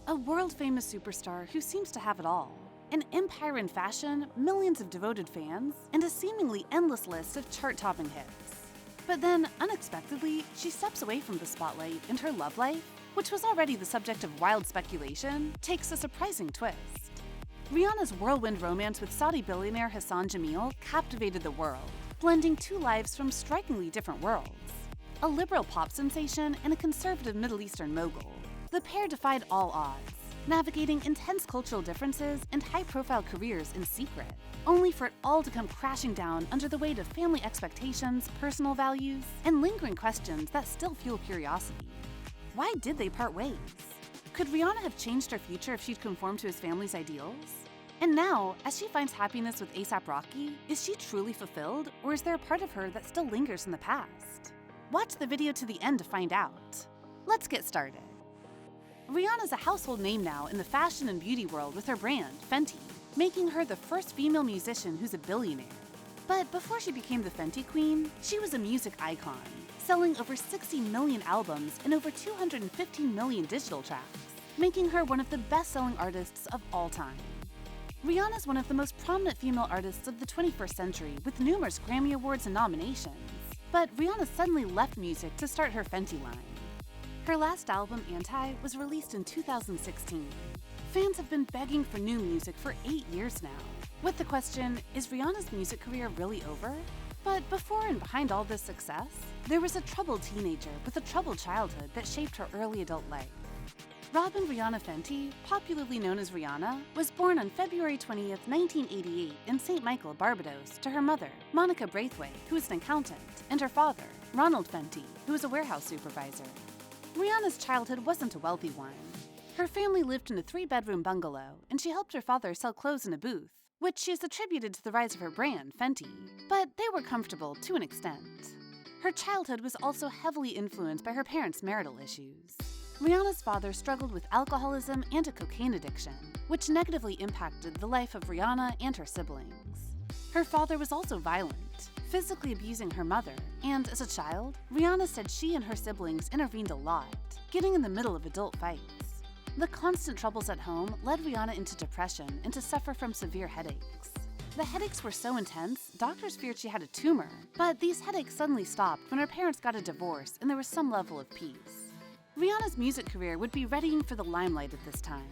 A world-famous superstar who seems to have it all. An empire in fashion, millions of devoted fans, and a seemingly endless list of chart-topping hits. But then, unexpectedly, she steps away from the spotlight and her love life, which was already the subject of wild speculation, takes a surprising twist. Rihanna's whirlwind romance with Saudi billionaire Hassan Jameel captivated the world, blending two lives from strikingly different worlds. A liberal pop sensation and a conservative Middle Eastern mogul, the pair defied all odds, navigating intense cultural differences and high-profile careers in secret, only for it all to come crashing down under the weight of family expectations, personal values, and lingering questions that still fuel curiosity. Why did they part ways? Could Rihanna have changed her future if she'd conformed to his family's ideals? And now, as she finds happiness with A$AP Rocky, is she truly fulfilled, or is there a part of her that still lingers in the past? Watch the video to the end to find out. Let's get started. Rihanna's a household name now in the fashion and beauty world with her brand, Fenty, making her the first female musician who's a billionaire. But before she became the Fenty Queen, she was a music icon, selling over 60 million albums and over 215 million digital tracks, making her one of the best-selling artists of all time. Rihanna's one of the most prominent female artists of the 21st century with numerous Grammy Awards and nominations. But Rihanna suddenly left music to start her Fenty line. Her last album, Anti, was released in 2016. Fans have been begging for new music for 8 years now, with the question, is Rihanna's music career really over? But before and behind all this success, there was a troubled teenager with a troubled childhood that shaped her early adult life. Robyn Rihanna Fenty, popularly known as Rihanna, was born on February 20th, 1988 in St. Michael, Barbados, to her mother, Monica Braithwaite, who is an accountant, and her father, Ronald Fenty, who is a warehouse supervisor. Rihanna's childhood wasn't a wealthy one. Her family lived in a 3-bedroom bungalow, and she helped her father sell clothes in a booth, which she has attributed to the rise of her brand, Fenty, but they were comfortable to an extent. Her childhood was also heavily influenced by her parents' marital issues. Rihanna's father struggled with alcoholism and a cocaine addiction, which negatively impacted the life of Rihanna and her siblings. Her father was also violent, physically abusing her mother, and as a child, Rihanna said she and her siblings intervened a lot, getting in the middle of adult fights. The constant troubles at home led Rihanna into depression and to suffer from severe headaches. The headaches were so intense, doctors feared she had a tumor, but these headaches suddenly stopped when her parents got a divorce and there was some level of peace. Rihanna's music career would be readying for the limelight at this time.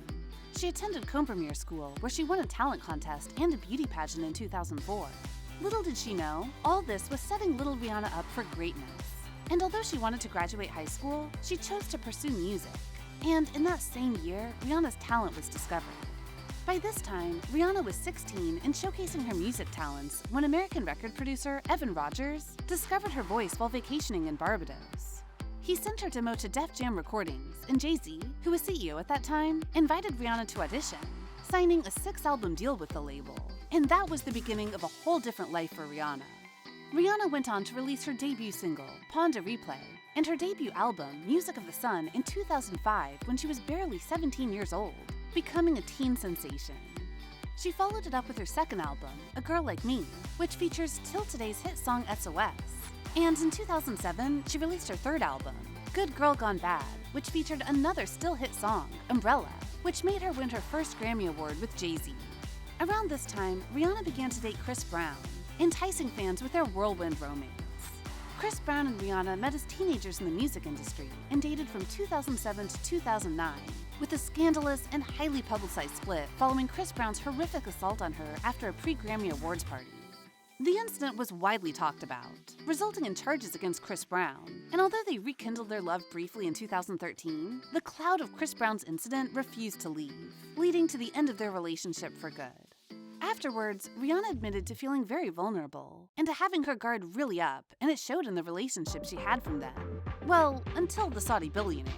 She attended Combermere School, where she won a talent contest and a beauty pageant in 2004. Little did she know, all this was setting little Rihanna up for greatness. And although she wanted to graduate high school, she chose to pursue music. And in that same year, Rihanna's talent was discovered. By this time, Rihanna was 16 and showcasing her music talents when American record producer Evan Rogers discovered her voice while vacationing in Barbados. He sent her demo to Def Jam Recordings, and Jay-Z, who was CEO at that time, invited Rihanna to audition, signing a 6-album deal with the label. And that was the beginning of a whole different life for Rihanna. Rihanna went on to release her debut single, Pon de Replay, and her debut album, Music of the Sun, in 2005 when she was barely 17 years old, becoming a teen sensation. She followed it up with her second album, A Girl Like Me, which features till today's hit song SOS. And in 2007, she released her third album, Good Girl Gone Bad, which featured another still hit song, Umbrella, which made her win her first Grammy Award with Jay-Z. Around this time, Rihanna began to date Chris Brown, enticing fans with their whirlwind romance. Chris Brown and Rihanna met as teenagers in the music industry and dated from 2007 to 2009, with a scandalous and highly publicized split following Chris Brown's horrific assault on her after a pre-Grammy Awards party. The incident was widely talked about, resulting in charges against Chris Brown, and although they rekindled their love briefly in 2013, the cloud of Chris Brown's incident refused to leave, leading to the end of their relationship for good. Afterwards, Rihanna admitted to feeling very vulnerable and to having her guard really up, and it showed in the relationship she had from then. Well, until the Saudi billionaire.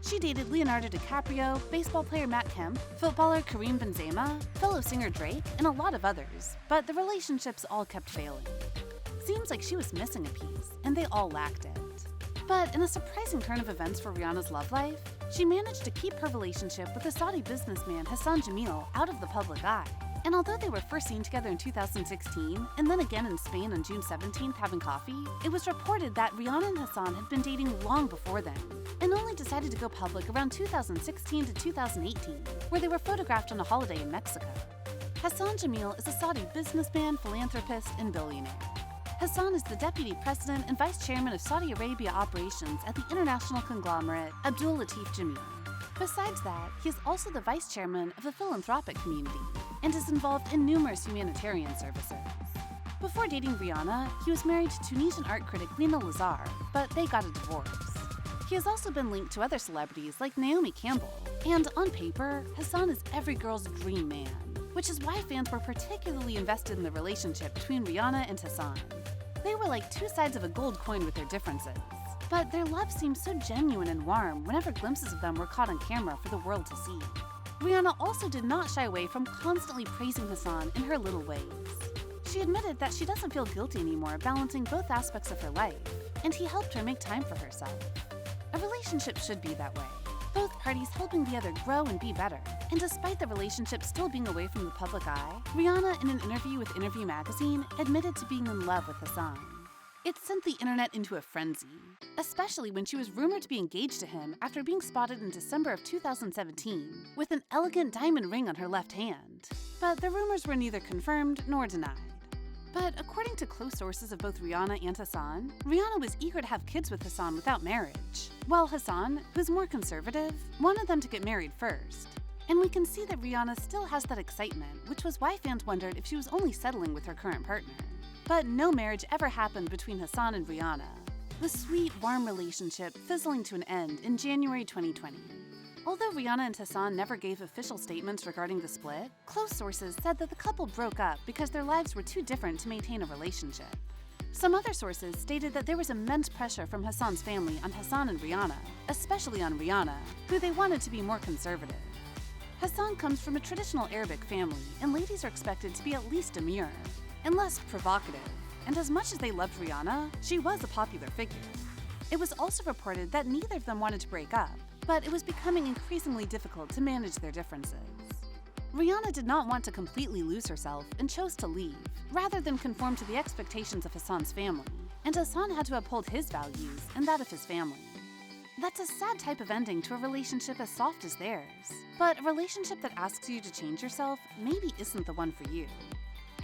She dated Leonardo DiCaprio, baseball player Matt Kemp, footballer Karim Benzema, fellow singer Drake, and a lot of others, but the relationships all kept failing. Seems like she was missing a piece, and they all lacked it. But in a surprising turn of events for Rihanna's love life, she managed to keep her relationship with the Saudi businessman Hassan Jameel out of the public eye. And although they were first seen together in 2016, and then again in Spain on June 17th having coffee, it was reported that Rihanna and Hassan had been dating long before then, and only decided to go public around 2016 to 2018, where they were photographed on a holiday in Mexico. Hassan Jameel is a Saudi businessman, philanthropist, and billionaire. Hassan is the deputy president and vice chairman of Saudi Arabia operations at the international conglomerate Abdul Latif Jameel. Besides that, he is also the vice chairman of the philanthropic community and is involved in numerous humanitarian services. Before dating Rihanna, he was married to Tunisian art critic Lina Lazar, but they got a divorce. He has also been linked to other celebrities like Naomi Campbell, and on paper, Hassan is every girl's dream man, which is why fans were particularly invested in the relationship between Rihanna and Hassan. They were like two sides of a gold coin with their differences, but their love seemed so genuine and warm whenever glimpses of them were caught on camera for the world to see. Rihanna also did not shy away from constantly praising Hassan in her little ways. She admitted that she doesn't feel guilty anymore balancing both aspects of her life, and he helped her make time for herself. A relationship should be that way, both parties helping the other grow and be better. And despite the relationship still being away from the public eye, Rihanna, in an interview with Interview magazine, admitted to being in love with Hassan. It sent the internet into a frenzy, especially when she was rumored to be engaged to him after being spotted in December of 2017 with an elegant diamond ring on her left hand. But the rumors were neither confirmed nor denied. But according to close sources of both Rihanna and Hassan, Rihanna was eager to have kids with Hassan without marriage, while Hassan, who's more conservative, wanted them to get married first. And we can see that Rihanna still has that excitement, which was why fans wondered if she was only settling with her current partner. But no marriage ever happened between Hassan and Rihanna, the sweet, warm relationship fizzling to an end in January 2020. Although Rihanna and Hassan never gave official statements regarding the split, close sources said that the couple broke up because their lives were too different to maintain a relationship. Some other sources stated that there was immense pressure from Hassan's family on Hassan and Rihanna, especially on Rihanna, who they wanted to be more conservative. Hassan comes from a traditional Arabic family, and ladies are expected to be at least demure and less provocative, and as much as they loved Rihanna, she was a popular figure. It was also reported that neither of them wanted to break up, but it was becoming increasingly difficult to manage their differences. Rihanna did not want to completely lose herself and chose to leave, rather than conform to the expectations of Hassan's family, and Hassan had to uphold his values and that of his family. That's a sad type of ending to a relationship as soft as theirs, but a relationship that asks you to change yourself maybe isn't the one for you.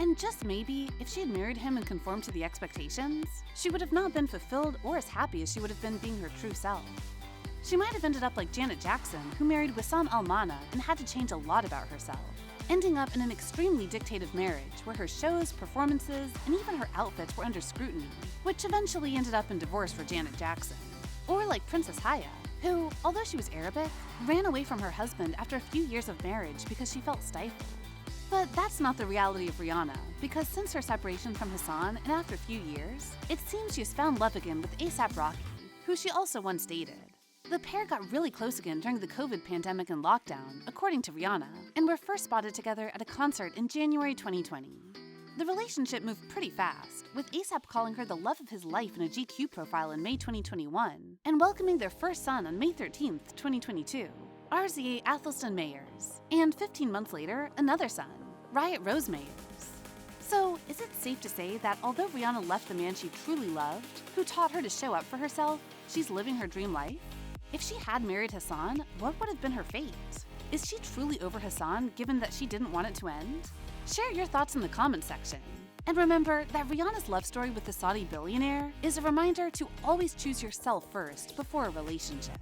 And just maybe, if she had married him and conformed to the expectations, she would have not been fulfilled or as happy as she would have been being her true self. She might have ended up like Janet Jackson, who married Wissam Al-Mana and had to change a lot about herself, ending up in an extremely dictative marriage where her shows, performances, and even her outfits were under scrutiny, which eventually ended up in divorce for Janet Jackson. Or like Princess Haya, who, although she was Arabic, ran away from her husband after a few years of marriage because she felt stifled. But that's not the reality of Rihanna, because since her separation from Hassan and after a few years, it seems she's found love again with A$AP Rocky, who she also once dated. The pair got really close again during the COVID pandemic and lockdown, according to Rihanna, and were first spotted together at a concert in January 2020. The relationship moved pretty fast, with A$AP calling her the love of his life in a GQ profile in May 2021, and welcoming their first son on May 13th, 2022, RZA Athelston Mayers, and 15 months later, another son, Riot Rose Mayers. So, is it safe to say that although Rihanna left the man she truly loved, who taught her to show up for herself, she's living her dream life? If she had married Hassan, what would have been her fate? Is she truly over Hassan, given that she didn't want it to end? Share your thoughts in the comments section. And remember that Rihanna's love story with the Saudi billionaire is a reminder to always choose yourself first before a relationship.